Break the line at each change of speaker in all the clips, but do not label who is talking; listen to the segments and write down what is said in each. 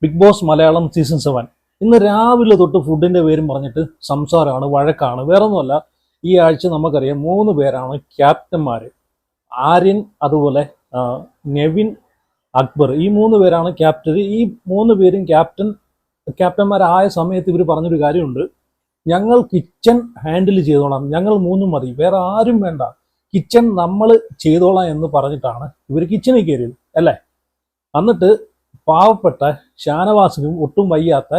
Big boss Malayalam season 7 ഇന്ന് രാവിലെ തൊട്ട് ഫുഡിന്റെ പേരും പറഞ്ഞിട്ട് സംസാരമാണ്, വഴക്കാണ്. വേറൊന്നുമല്ല, ഈ ആഴ്ച നമുക്കറിയാം 3 പേരാണ് ക്യാപ്റ്റന്മാര്. ആര്യൻ, അതുപോലെ നെവിൻ, അക്ബർ. ഈ 3 പേരാണ് ക്യാപ്റ്റൻ. ഈ 3 പേരും ക്യാപ്റ്റന്മാരായ സമയത്ത് ഇവർ പറഞ്ഞൊരു കാര്യമുണ്ട്: ഞങ്ങൾ കിച്ചൺ ഹാൻഡിൽ ചെയ്തോളാം, ഞങ്ങൾ 3 മതി, വേറെ ആരും വേണ്ട, കിച്ചൺ നമ്മൾ ചെയ്തോളാം എന്ന് പറഞ്ഞിട്ടാണ് ഇവർ കിച്ചണിൽ കയറിയത് അല്ലേ. എന്നിട്ട് പാവപ്പെട്ട ഷാനവാസിനും ഒട്ടും വയ്യാത്ത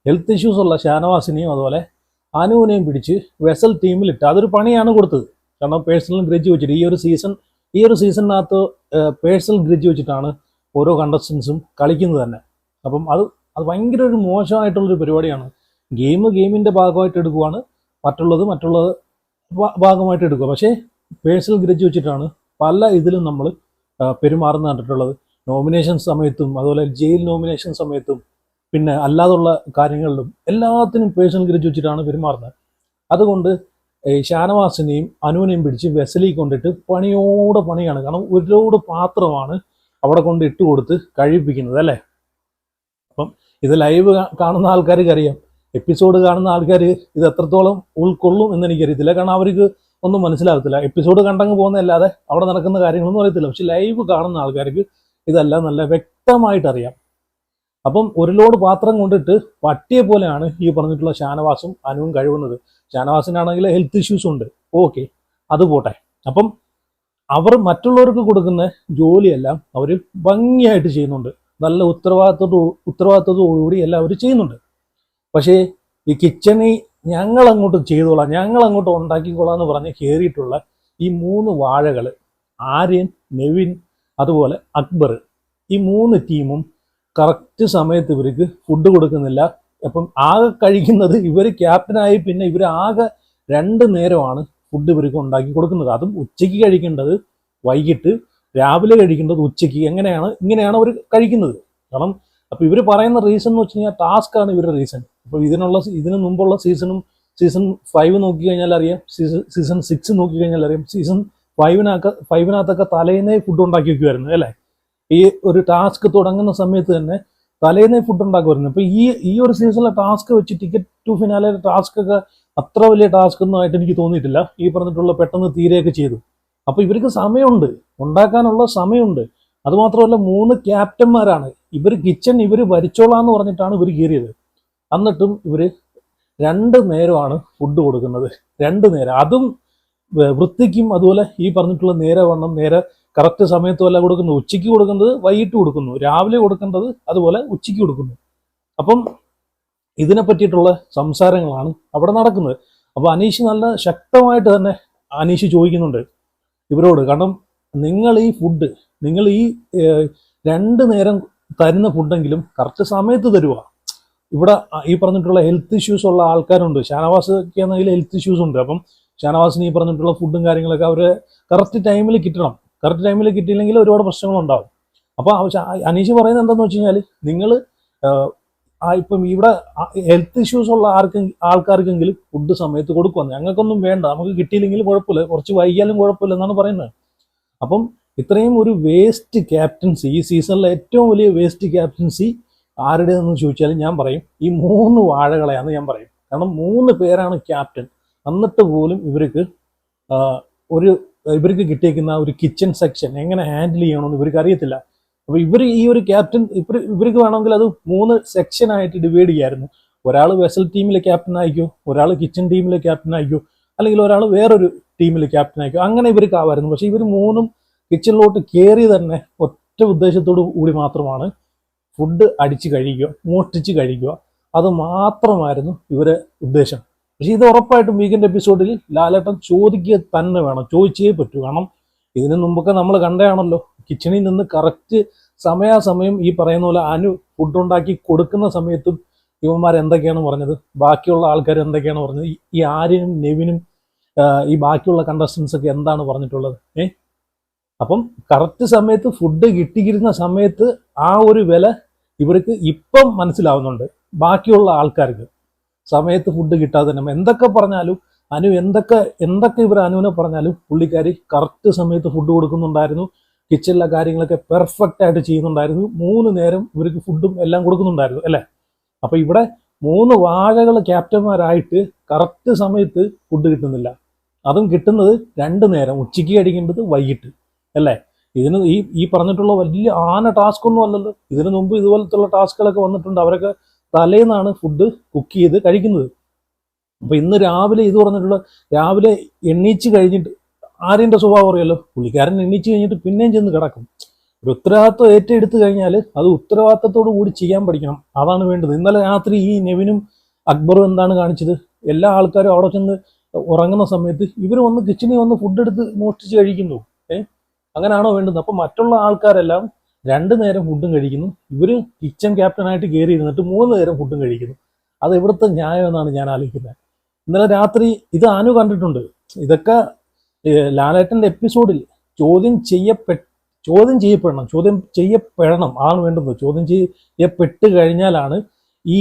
ഹെൽത്ത് ഇഷ്യൂസ് ഉള്ള ഷാനവാസിനെയും അതുപോലെ അനുവിനെയും പിടിച്ച് വെസൽ ടീമിലിട്ട് അതൊരു പണിയാണ് കൊടുത്തത്. കാരണം പേഴ്സണൽ ഗ്രഡ്ജ് വെച്ചിട്ട് ഈ ഒരു സീസണിനകത്ത് പേഴ്സണൽ ഗ്രഡ്ജ് വെച്ചിട്ടാണ് ഓരോ കണ്ടസ്റ്റൻസും കളിക്കുന്നത് തന്നെ. അപ്പം അത് ഭയങ്കര ഒരു മോശമായിട്ടുള്ളൊരു പരിപാടിയാണ്. ഗെയിമിൻ്റെ ഭാഗമായിട്ട് എടുക്കുവാണ്, മറ്റുള്ളത് ഭാഗമായിട്ട് എടുക്കുക. പക്ഷേ പേഴ്സണൽ ഗ്രഡ്ജ് വെച്ചിട്ടാണ് പല ഇതിലും നമ്മൾ പെരുമാറുന്ന കണ്ടിട്ടുള്ളത്. നോമിനേഷൻ സമയത്തും അതുപോലെ ജയിൽ നോമിനേഷൻ സമയത്തും പിന്നെ അല്ലാതുള്ള കാര്യങ്ങളിലും എല്ലാത്തിനും പേഴ്സണൽ ഗ്രഡ്ജ് വെച്ചിട്ടാണ് പെരുമാറുന്നത്. അതുകൊണ്ട് ഷാനവാസിനെയും അനുവിനെയും പിടിച്ച് വെസലിൽ കൊണ്ടിട്ട് പണിയാണ്. കാരണം ഒരുപാട് പാത്രമാണ് അവിടെ കൊണ്ട് ഇട്ട് കൊടുത്ത് കഴിപ്പിക്കുന്നത് അല്ലേ. അപ്പം ഇത് ലൈവ് കാണുന്ന ആൾക്കാർക്ക് അറിയാം, എപ്പിസോഡ് കാണുന്ന ആൾക്കാർ ഇത് എത്രത്തോളം ഉൾക്കൊള്ളും എന്ന് എനിക്കറിയത്തില്ല. കാരണം അവർക്ക് ഒന്നും മനസ്സിലാകത്തില്ല. എപ്പിസോഡ് കണ്ടങ്ങ് പോകുന്നതല്ലാതെ അവിടെ നടക്കുന്ന കാര്യങ്ങളൊന്നും അറിയത്തില്ല. പക്ഷെ ലൈവ് കാണുന്ന ആൾക്കാർക്ക് ഇതെല്ലാം നല്ല വ്യക്തമായിട്ട് അറിയാം. അപ്പം ഒരു ലോഡ് പാത്രം കൊണ്ടിട്ട് പട്ടിയെ പോലെയാണ് ഈ പറഞ്ഞിട്ടുള്ള ഷാനവാസും അനുവും കഴിവുന്നത്. ഷാനവാസിനാണെങ്കിൽ ഹെൽത്ത് ഇഷ്യൂസ് ഉണ്ട്, ഓക്കെ, അത് പോട്ടെ. അപ്പം അവർ മറ്റുള്ളവർക്ക് കൊടുക്കുന്ന ജോലിയെല്ലാം അവർ ഭംഗിയായിട്ട് ചെയ്യുന്നുണ്ട്, നല്ല ഉത്തരവാദിത്വത്തോടുകൂടി എല്ലാവരും ചെയ്യുന്നുണ്ട്. പക്ഷേ ഈ കിച്ചണിൽ ഞങ്ങൾ അങ്ങോട്ട് ചെയ്തോളാം, ഞങ്ങൾ അങ്ങോട്ട് ഉണ്ടാക്കിക്കോളാം എന്ന് പറഞ്ഞ് കയറിയിട്ടുള്ള ഈ 3 വാഴകൾ, ആര്യൻ, നെവിൻ, അതുപോലെ അക്ബർ, ഈ 3 ടീമും കറക്റ്റ് സമയത്ത് ഇവർക്ക് ഫുഡ് കൊടുക്കുന്നില്ല. അപ്പം ആകെ കഴിക്കുന്നത് ഇവർ ക്യാപ്റ്റനായി പിന്നെ ഇവർ ആകെ 2 നേരമാണ് ഫുഡ് ഇവർക്ക് ഉണ്ടാക്കി കൊടുക്കുന്നത്. അതും ഉച്ചയ്ക്ക് കഴിക്കേണ്ടത് വൈകിട്ട്, രാവിലെ കഴിക്കേണ്ടത് ഉച്ചയ്ക്ക്. ഇങ്ങനെയാണ് അവർ കഴിക്കുന്നത്. കാരണം അപ്പോൾ ഇവർ പറയുന്ന റീസൺ എന്ന് വെച്ച് കഴിഞ്ഞാൽ ടാസ്ക്കാണ് ഇവരുടെ റീസൺ. അപ്പോൾ ഇതിനു മുമ്പുള്ള സീസൺ 5 നോക്കിക്കഴിഞ്ഞാൽ അറിയാം, സീസൺ 6 നോക്കിക്കഴിഞ്ഞാൽ അറിയാം, സീസൺ 5-നകത്തൊക്കെ തലേന്നേ ഫുഡ് ഉണ്ടാക്കി വെക്കുമായിരുന്നു അല്ലേ. ഈ ഒരു ടാസ്ക് തുടങ്ങുന്ന സമയത്ത് തന്നെ തലേന്നേ ഫുഡ് ഉണ്ടാക്കുമായിരുന്നു. അപ്പോൾ ഈ ഒരു സീസണിലെ ടാസ്ക് വെച്ച് ടിക്കറ്റ് ടു ഫിനാലെ ടാസ്ക് ഒക്കെ അത്ര വലിയ ടാസ്ക് ഒന്നും ആയിട്ട് എനിക്ക് തോന്നിയിട്ടില്ല. ഈ പറഞ്ഞിട്ടുള്ള പെട്ടെന്ന് തീരെയൊക്കെ ചെയ്തു. അപ്പോൾ ഇവർക്ക് സമയമുണ്ട്, ഉണ്ടാക്കാനുള്ള സമയമുണ്ട്. അതുമാത്രമല്ല 3 ക്യാപ്റ്റന്മാരാണ് ഇവർ. കിച്ചൺ ഇവർ ഭരിച്ചോളാന്ന് പറഞ്ഞിട്ടാണ് ഇവർ കയറിയത്. എന്നിട്ടും ഇവർ 2 നേരമാണ് ഫുഡ് കൊടുക്കുന്നത്. 2 നേരം, അതും വൃത്തിക്കും അതുപോലെ ഈ പറഞ്ഞിട്ടുള്ള നേരെ കറക്റ്റ് സമയത്തുമല്ല കൊടുക്കുന്നത്. ഉച്ചയ്ക്ക് കൊടുക്കുന്നത് വൈകിട്ട് കൊടുക്കുന്നു, രാവിലെ കൊടുക്കേണ്ടത് അതുപോലെ ഉച്ചയ്ക്ക് കൊടുക്കുന്നു. അപ്പം ഇതിനെ പറ്റിയിട്ടുള്ള സംസാരങ്ങളാണ് അവിടെ നടക്കുന്നത്. അപ്പോൾ അനീഷ് നല്ല ശക്തമായിട്ട് തന്നെ അനീഷ് ചോദിക്കുന്നുണ്ട് ഇവരോട്. കാരണം നിങ്ങൾ ഈ 2 നേരം തരുന്ന ഫുഡെങ്കിലും കറക്റ്റ് സമയത്ത് തരുക. ഇവിടെ ഈ പറഞ്ഞിട്ടുള്ള ഹെൽത്ത് ഇഷ്യൂസ് ഉള്ള ആൾക്കാരുണ്ട്. ഷാനവാസൊക്കെ ആണെങ്കിൽ ഹെൽത്ത് ഇഷ്യൂസ് ഉണ്ട്. അപ്പം ഷാനവാസിന് ഈ പറഞ്ഞിട്ടുള്ള ഫുഡും കാര്യങ്ങളൊക്കെ അവർ കറക്റ്റ് ടൈമിൽ കിട്ടണം. കറക്റ്റ് ടൈമിൽ കിട്ടിയില്ലെങ്കിൽ ഒരുപാട് പ്രശ്നങ്ങളുണ്ടാവും. അപ്പോൾ അനീഷ് പറയുന്നത് എന്താണെന്ന് വെച്ച് കഴിഞ്ഞാൽ, നിങ്ങൾ ഇപ്പം ഇവിടെ ഹെൽത്ത് ഇഷ്യൂസ് ഉള്ള ആൾക്കാർക്കെങ്കിലും ഫുഡ് സമയത്ത് കൊടുക്കുക. ഞങ്ങൾക്കൊന്നും വേണ്ട, നമുക്ക് കിട്ടിയില്ലെങ്കിലും കുഴപ്പമില്ല, കുറച്ച് വൈകിയാലും കുഴപ്പമില്ല എന്നാണ് പറയുന്നത്. അപ്പം ഇത്രയും ഒരു വേസ്റ്റ് ക്യാപ്റ്റൻസി, ഈ സീസണിലെ ഏറ്റവും വലിയ വേസ്റ്റ് ക്യാപ്റ്റൻസി ആരുടേതെന്ന് ചോദിച്ചാൽ ഞാൻ പറയും ഈ 3 വാഴകളെയാണെന്ന് ഞാൻ പറയും. കാരണം 3 പേരാണ് ക്യാപ്റ്റൻ. എന്നിട്ട് പോലും ഇവർക്ക് കിട്ടിയേക്കുന്ന ഒരു കിച്ചൺ സെക്ഷൻ എങ്ങനെ ഹാൻഡിൽ ചെയ്യണമെന്ന് ഇവർക്ക് അറിയത്തില്ല. അപ്പോൾ ഈ ഒരു ക്യാപ്റ്റൻ ഇവർക്ക് വേണമെങ്കിൽ അത് 3 സെക്ഷനായിട്ട് ഡിവൈഡ് ചെയ്യായിരുന്നു. ഒരാൾ വെസൽ ടീമിലെ ക്യാപ്റ്റൻ ആയിക്കോ, ഒരാൾ കിച്ചൺ ടീമിലെ ക്യാപ്റ്റൻ ആയിക്കോ, അല്ലെങ്കിൽ ഒരാൾ വേറൊരു ടീമിലെ ക്യാപ്റ്റൻ ആയിക്കോ, അങ്ങനെ ഇവർക്ക് ആവായിരുന്നു. പക്ഷേ ഇവർ 3 കിച്ചണിലോട്ട് കയറി തന്നെ ഒറ്റ ഉദ്ദേശത്തോടു കൂടി മാത്രമാണ് ഫുഡ് അടിച്ച് കഴിക്കുക, മോഷ്ടിച്ച് കഴിക്കുക. അത് മാത്രമായിരുന്നു ഇവരെ ഉദ്ദേശം. പക്ഷെ ഇത് ഉറപ്പായിട്ടും വീക്കെൻഡ് എപ്പിസോഡിൽ ലാലേട്ടൻ ചോദിക്കുക തന്നെ വേണം, ചോദിച്ചേ പറ്റൂ. കാരണം ഇതിനു മുമ്പൊക്കെ നമ്മൾ കണ്ടതാണല്ലോ, കിച്ചണിൽ നിന്ന് കറക്റ്റ് സമയാസമയം ഈ പറയുന്ന പോലെ അനു ഫുഡ് ഉണ്ടാക്കി കൊടുക്കുന്ന സമയത്തും ഇവന്മാർ എന്തൊക്കെയാണ് പറഞ്ഞത്, ബാക്കിയുള്ള ആൾക്കാർ എന്തൊക്കെയാണ് പറഞ്ഞത്, ഈ ആര്യനും നെവിനും ഈ ബാക്കിയുള്ള കണ്ടസ്റ്റൻസ് ഒക്കെ എന്താണ് പറഞ്ഞിട്ടുള്ളത്. അപ്പം കറക്റ്റ് സമയത്ത് ഫുഡ് കിട്ടിയിരുന്ന സമയത്ത് ആ ഒരു വില ഇവർക്ക് ഇപ്പം മനസ്സിലാവുന്നുണ്ട്. ബാക്കിയുള്ള ആൾക്കാർക്ക് സമയത്ത് ഫുഡ് കിട്ടാതെ തന്നെ എന്തൊക്കെ പറഞ്ഞാലും എന്തൊക്കെ ഇവർ അനുവിനെ പറഞ്ഞാലും പുള്ളിക്കാരി കറക്റ്റ് സമയത്ത് ഫുഡ് കൊടുക്കുന്നുണ്ടായിരുന്നു. കിച്ചണിലെ കാര്യങ്ങളൊക്കെ പെർഫെക്റ്റ് ആയിട്ട് ചെയ്യുന്നുണ്ടായിരുന്നു. 3 നേരം ഇവർക്ക് ഫുഡും എല്ലാം കൊടുക്കുന്നുണ്ടായിരുന്നു അല്ലേ. അപ്പൊ ഇവിടെ 3 വാഴകൾ ക്യാപ്റ്റന്മാരായിട്ട് കറക്റ്റ് സമയത്ത് ഫുഡ് കിട്ടുന്നില്ല. അതും കിട്ടുന്നത് 2 നേരം, ഉച്ചയ്ക്ക് കഴിക്കേണ്ടത് വൈകിട്ട് അല്ലേ. ഇതിന് ഈ പറഞ്ഞിട്ടുള്ള വലിയ ടാസ്ക് ഒന്നും അല്ലല്ലോ. ഇതിനു മുമ്പ് ഇതുപോലത്തുള്ള ടാസ്കുകളൊക്കെ വന്നിട്ടുണ്ട്. അവരൊക്കെ തലേന്നാണ് ഫുഡ് കുക്ക് ചെയ്ത് കഴിക്കുന്നത്. അപ്പൊ ഇന്ന് രാവിലെ ഇത് പറഞ്ഞിട്ടുള്ള രാവിലെ എണ്ണീച്ച് കഴിഞ്ഞിട്ട് ആര്യന്റെ സ്വഭാവം അറിയാലോ, പുള്ളിക്കാരൻ എണ്ണീച്ച് കഴിഞ്ഞിട്ട് പിന്നെയും ചെന്ന് കിടക്കും. ഒരു ഉത്തരവാദിത്വം ഏറ്റെടുത്ത് കഴിഞ്ഞാൽ അത് ഉത്തരവാദിത്തത്തോടു കൂടി ചെയ്യാൻ പഠിക്കണം. അതാണ് വേണ്ടത്. ഇന്നലെ രാത്രി ഈ നെവിനും അക്ബറും എന്താണ് കാണിച്ചത്? എല്ലാ ആൾക്കാരും അവിടെ ചെന്ന് ഉറങ്ങുന്ന സമയത്ത് ഇവർ വന്ന് കിച്ചണിൽ വന്ന് ഫുഡ് എടുത്ത് മോഷ്ടിച്ച് കഴിക്കുന്നു. അങ്ങനെയാണോ വേണ്ടത്? അപ്പൊ മറ്റുള്ള ആൾക്കാരെല്ലാം 2 നേരം ഫുഡും കഴിക്കുന്നു. ഇവര് കിച്ചൺ ക്യാപ്റ്റനായിട്ട് കയറി ഇരുന്നിട്ട് 3 നേരം ഫുഡും കഴിക്കുന്നു. അത് എവിടുത്തെ ന്യായം എന്നാണ് ഞാൻ ആലോചിക്കുന്നത്. ഇന്നലെ രാത്രി ഇത് അനു കണ്ടിട്ടുണ്ട്. ഇതൊക്കെ ലാലേട്ടന്റെ എപ്പിസോഡിൽ ചോദ്യം ചെയ്യപ്പെടണം ആണ് വേണ്ടത്. ചോദ്യം ചെയ്യപ്പെട്ട് കഴിഞ്ഞാലാണ് ഈ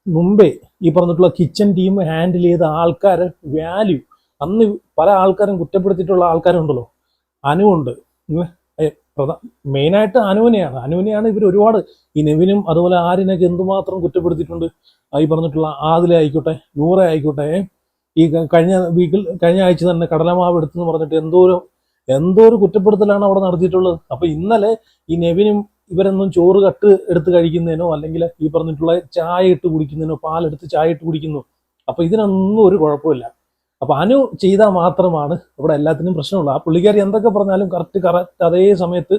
മുമ്പേ ഈ പറഞ്ഞിട്ടുള്ള കിച്ചൺ ടീം ഹാൻഡിൽ ചെയ്ത ആൾക്കാരെ വാല്യൂ, അന്ന് പല ആൾക്കാരും കുറ്റപ്പെടുത്തിയിട്ടുള്ള ആൾക്കാരുണ്ടല്ലോ, അനുവുണ്ട്. മെയിനായിട്ട് അനുവിനെയാണ് ഇവർ ഒരുപാട്, ഈ നെവിനും അതുപോലെ ആര്യനൊക്കെ എന്തുമാത്രം കുറ്റപ്പെടുത്തിയിട്ടുണ്ട്. ഈ പറഞ്ഞിട്ടുള്ള ആദില ആയിക്കോട്ടെ, നൂറ ആയിക്കോട്ടെ, ഈ കഴിഞ്ഞ ആഴ്ച തന്നെ കടലമാവ് എടുത്തെന്ന് പറഞ്ഞിട്ട് എന്തോ ഒരു കുറ്റപ്പെടുത്തലാണ് അവിടെ നടത്തിയിട്ടുള്ളത്. അപ്പൊ ഇന്നലെ ഈ നെവിനും ഇവരൊന്നും ചോറ് കട്ട് എടുത്ത് കഴിക്കുന്നതിനോ അല്ലെങ്കിൽ ഈ പറഞ്ഞിട്ടുള്ള ചായ ഇട്ട് കുടിക്കുന്നതിനോ, പാലെടുത്ത് ചായ ഇട്ട് കുടിക്കുന്നു. അപ്പൊ ഇതിനൊന്നും ഒരു കുഴപ്പമില്ല. അപ്പൊ അനു ചെയ്താൽ മാത്രമാണ് ഇവിടെ എല്ലാത്തിനും പ്രശ്നമുള്ളൂ. ആ പുള്ളിക്കാരി എന്തൊക്കെ പറഞ്ഞാലും കറക്റ്റ് അതേ സമയത്ത്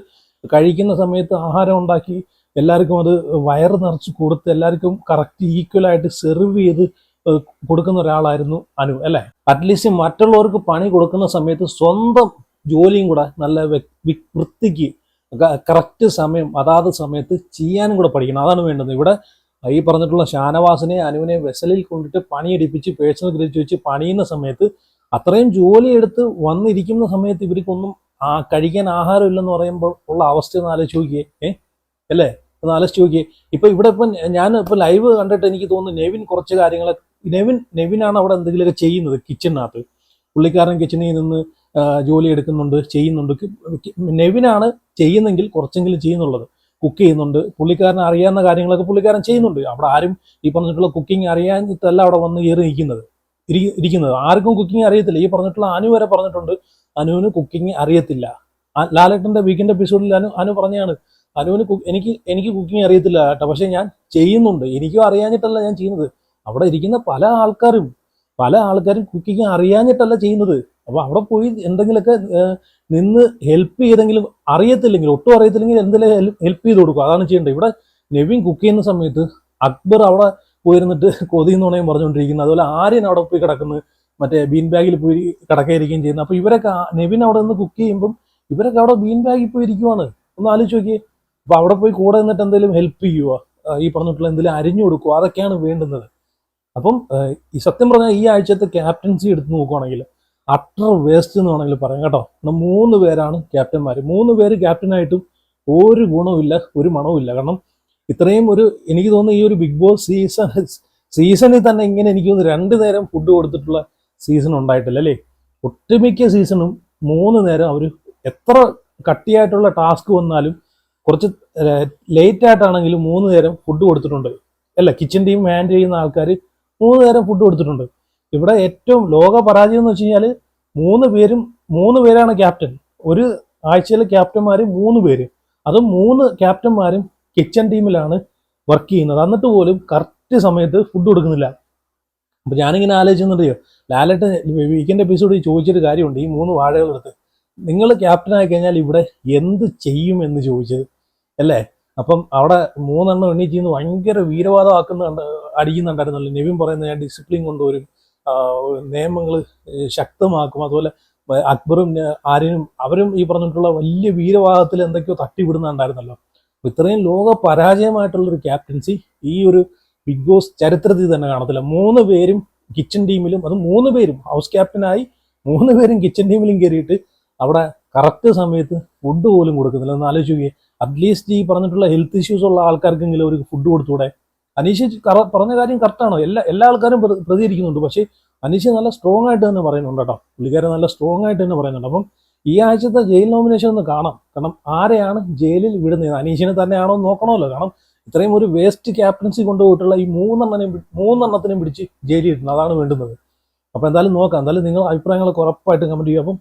കഴിക്കുന്ന സമയത്ത് ആഹാരം ഉണ്ടാക്കി എല്ലാവർക്കും അത് വയറ് നിറച്ച് കൊടുത്ത് എല്ലാവർക്കും കറക്റ്റ് ഈക്വലായിട്ട് സെർവ് ചെയ്ത് കൊടുക്കുന്ന ഒരാളായിരുന്നു അനു അല്ലേ. അറ്റ്ലീസ്റ്റ് മറ്റുള്ളവർക്ക് പണി കൊടുക്കുന്ന സമയത്ത് സ്വന്തം ജോലിയും കൂടെ നല്ല വൃത്തിക്ക് കറക്റ്റ് സമയം അതാത് സമയത്ത് ചെയ്യാനും കൂടെ പഠിക്കണം. അതാണ് വേണ്ടത്. ഇവിടെ ഈ പറഞ്ഞിട്ടുള്ള ഷാനവാസിനെ അനുവിനെ വെസലിൽ കൊണ്ടിട്ട് പണിയെടുപ്പിച്ച് പേഴ്സണൽ ഗ്രേച്ച് വെച്ച് പണിയുന്ന സമയത്ത് അത്രയും ജോലി എടുത്ത് വന്നിരിക്കുന്ന സമയത്ത് ഇവർക്കൊന്നും കഴിക്കാൻ ആഹാരം ഇല്ലെന്ന് പറയുമ്പോൾ ഉള്ള അവസ്ഥ ഒന്ന് ആലോചിച്ച് നോക്കിയേ. അല്ലേ, ഒന്ന് ആലോചിച്ച് നോക്കിയേ. ഇവിടെ ഞാൻ ലൈവ് കണ്ടിട്ട് എനിക്ക് തോന്നുന്നു നെവിൻ കുറച്ച് കാര്യങ്ങളൊക്കെ നെവിനാണ് അവിടെ എന്തെങ്കിലുമൊക്കെ ചെയ്യുന്നത് കിച്ചണിനകത്ത്. പുള്ളിക്കാരൻ കിച്ചണിൽ നിന്ന് ജോലി എടുക്കുന്നുണ്ട്, ചെയ്യുന്നുണ്ട്. നെവിനാണ് ചെയ്യുന്നെങ്കിൽ കുറച്ചെങ്കിലും ചെയ്യുന്നുള്ളത്, കുക്ക് ചെയ്യുന്നുണ്ട്. പുള്ളിക്കാരൻ അറിയാവുന്ന കാര്യങ്ങളൊക്കെ പുള്ളിക്കാരൻ ചെയ്യുന്നുണ്ട്. അവിടെ ആരും ഈ പറഞ്ഞിട്ടുള്ള കുക്കിംഗ് അറിയാഞ്ഞിട്ടല്ല അവിടെ വന്ന് കയറി ഇരിക്കുന്നത്. ആർക്കും കുക്കിംഗ് അറിയത്തില്ല. ഈ പറഞ്ഞിട്ടുള്ള അനു വരെ പറഞ്ഞിട്ടുണ്ട് അനുവിന് കുക്കിംഗ് അറിയത്തില്ല. ലാലേട്ടന്റെ വീക്കെൻഡ് എപ്പിസോഡിൽ അനു പറഞ്ഞാണ്, അനുവിന് എനിക്ക് കുക്കിംഗ് അറിയത്തില്ല കേട്ടോ, പക്ഷെ ഞാൻ ചെയ്യുന്നുണ്ട്, എനിക്കും അറിയാഞ്ഞിട്ടല്ല ഞാൻ ചെയ്യുന്നത്. അവിടെ ഇരിക്കുന്ന പല ആൾക്കാരും കുക്കിംഗ് അറിയാഞ്ഞിട്ടല്ല ചെയ്യുന്നത്. അപ്പൊ അവിടെ പോയി എന്തെങ്കിലുമൊക്കെ നിന്ന് ഹെൽപ്പ് ചെയ്തെങ്കിലും ഒട്ടും അറിയത്തില്ലെങ്കിൽ എന്തെങ്കിലും ഹെൽപ്പ് ചെയ്ത് കൊടുക്കും. അതാണ് ചെയ്യേണ്ടത്. ഇവിടെ നെവിൻ കുക്ക് ചെയ്യുന്ന സമയത്ത് അക്ബർ അവിടെ പോയിരുന്നിട്ട് കൊതിയെന്നുണയും പറഞ്ഞുകൊണ്ടിരിക്കുന്നത്. അതുപോലെ ആര്യൻ അവിടെ പോയി കിടക്കുന്നത്, മറ്റേ ബീൻ ബാഗിൽ പോയി കിടക്കായിരിക്കുകയും ചെയ്യുന്നത്. അപ്പൊ ഇവരൊക്കെ നെവിൻ അവിടെ നിന്ന് കുക്ക് ചെയ്യുമ്പം ഇവരൊക്കെ അവിടെ ബീൻ ബാഗിൽ പോയി ഇരിക്കുവാണ്. ഒന്ന് ആലോചിച്ച് നോക്കിയേ. അപ്പൊ അവിടെ പോയി കൂടെ നിന്നിട്ട് എന്തെങ്കിലും ഹെൽപ്പ് ചെയ്യുക, ഈ പറഞ്ഞിട്ടുള്ള എന്തെങ്കിലും അരിഞ്ഞു കൊടുക്കുക, അതൊക്കെയാണ് വേണ്ടുന്നത്. അപ്പം ഈ സത്യം പറഞ്ഞാൽ ഈ ആഴ്ചത്തെ ക്യാപ്റ്റൻസി എടുത്ത് നോക്കുവാണെങ്കിൽ അട്ടർ വേസ്റ്റ് എന്ന് വേണമെങ്കിൽ പറയാം കേട്ടോ. 3 പേരാണ് ക്യാപ്റ്റന്മാർ. 3 പേര് ക്യാപ്റ്റനായിട്ടും ഒരു ഗുണവുമില്ല, ഒരു മണവുമില്ല. കാരണം ഇത്രയും എനിക്ക് തോന്നുന്നു ഈ ഒരു ബിഗ് ബോസ് സീസണിൽ തന്നെ ഇങ്ങനെ എനിക്ക് തോന്നുന്നു 2 നേരം ഫുഡ് കൊടുത്തിട്ടുള്ള സീസൺ ഉണ്ടായിട്ടില്ല അല്ലേ. ഒട്ടുമിക്ക സീസണും 3 നേരം അവർ എത്ര കട്ടിയായിട്ടുള്ള ടാസ്ക് വന്നാലും കുറച്ച് ലേറ്റ് ആയിട്ടാണെങ്കിലും 3 നേരം ഫുഡ് കൊടുത്തിട്ടുണ്ട് അല്ല. കിച്ചൺ ടീം ഹാൻഡിൽ ചെയ്യുന്ന ആൾക്കാർ 3 നേരം ഫുഡ് കൊടുത്തിട്ടുണ്ട്. ഇവിടെ ഏറ്റവും ലോക പരാജയം എന്ന് വെച്ച് കഴിഞ്ഞാൽ 3 പേരാണ് ക്യാപ്റ്റൻ. ഒരു ആഴ്ചയിലെ ക്യാപ്റ്റന്മാർ 3 പേര്, അതും 3 ക്യാപ്റ്റന്മാരും കിച്ചൺ ടീമിലാണ് വർക്ക് ചെയ്യുന്നത്. എന്നിട്ട് പോലും കറക്റ്റ് സമയത്ത് ഫുഡ് കൊടുക്കുന്നില്ല. അപ്പൊ ഞാനിങ്ങനെ ആലോചിക്കുന്നുണ്ടോ, ലാലേട്ടൻ വീക്കെൻഡ് എപ്പിസോഡിൽ ചോദിച്ചൊരു കാര്യമുണ്ട്. ഈ 3 വാഴകളെടുത്ത് നിങ്ങൾ ക്യാപ്റ്റനായി കഴിഞ്ഞാൽ ഇവിടെ എന്ത് ചെയ്യും എന്ന് ചോദിച്ചത് അല്ലേ. അപ്പം അവിടെ 3 എണ്ണം എണ്ണീറ്റ് ഭയങ്കര വീരവാദം അടിക്കുന്നുണ്ടായിരുന്നല്ലോ. നെവിൻ പറയുന്നത് ഞാൻ ഡിസിപ്ലിൻ കൊണ്ടുവരും, നിയമങ്ങൾ ശക്തമാക്കും. അതുപോലെ അക്ബറും ആര്യനും അവരും ഈ പറഞ്ഞിട്ടുള്ള വലിയ വീരവാദത്തിൽ എന്തൊക്കെയോ തട്ടിവിടുന്നുണ്ടായിരുന്നല്ലോ. ഇത്രയും ലോക പരാജയമായിട്ടുള്ളൊരു ക്യാപ്റ്റൻസി ഈ ഒരു ബിഗ് ബോസ് ചരിത്രത്തിൽ തന്നെ കാണത്തില്ല. 3 പേരും കിച്ചൺ ടീമിലും, അത് 3 പേരും ഹൗസ് ക്യാപ്റ്റനായി 3 പേരും കിച്ചൺ ടീമിലും കയറിയിട്ട് അവിടെ കറക്റ്റ് സമയത്ത് ഫുഡ് പോലും കൊടുക്കുന്നില്ല. ഒന്ന് ആലോചിക്കുകയെ. അറ്റ്ലീസ്റ്റ് ഈ പറഞ്ഞിട്ടുള്ള ഹെൽത്ത് ഇഷ്യൂസ് ഉള്ള ആൾക്കാർക്കെങ്കിലും അവർക്ക് ഫുഡ് കൊടുത്തൂടെ? അനീഷ് പറഞ്ഞ കാര്യം കറക്റ്റാണോ? എല്ലാ ആൾക്കാരും പ്രതികരിക്കുന്നുണ്ട്. പക്ഷേ അനീഷ് നല്ല സ്ട്രോങ് ആയിട്ട് തന്നെ പറയുന്നുണ്ട് കേട്ടോ. പുള്ളിക്കാരൻ നല്ല സ്ട്രോങ് ആയിട്ട് തന്നെ പറയുന്നുണ്ട്. അപ്പം ഈ ആഴ്ചത്തെ ജയിൽ നോമിനേഷൻ ഒന്ന് കാണാം. കാരണം ആരെയാണ് ജയിലിൽ വിടുന്നത്? അനീഷിനെ തന്നെയാണോ എന്ന് നോക്കണമല്ലോ. കാരണം ഇത്രയും ഒരു വേസ്റ്റ് ക്യാപ്റ്റൻസി കൊണ്ടുപോയിട്ടുള്ള ഈ മൂന്നെണ്ണത്തിനെയും പിടിച്ച് ജയിലിൽ ഇടുന്നത്, അതാണ് വേണ്ടുന്നത്. അപ്പോൾ എന്തായാലും നോക്കാം. എന്തായാലും നിങ്ങൾ അഭിപ്രായങ്ങളൊക്കെ ഉറപ്പായിട്ടും കമന്റ് ചെയ്യുക. അപ്പം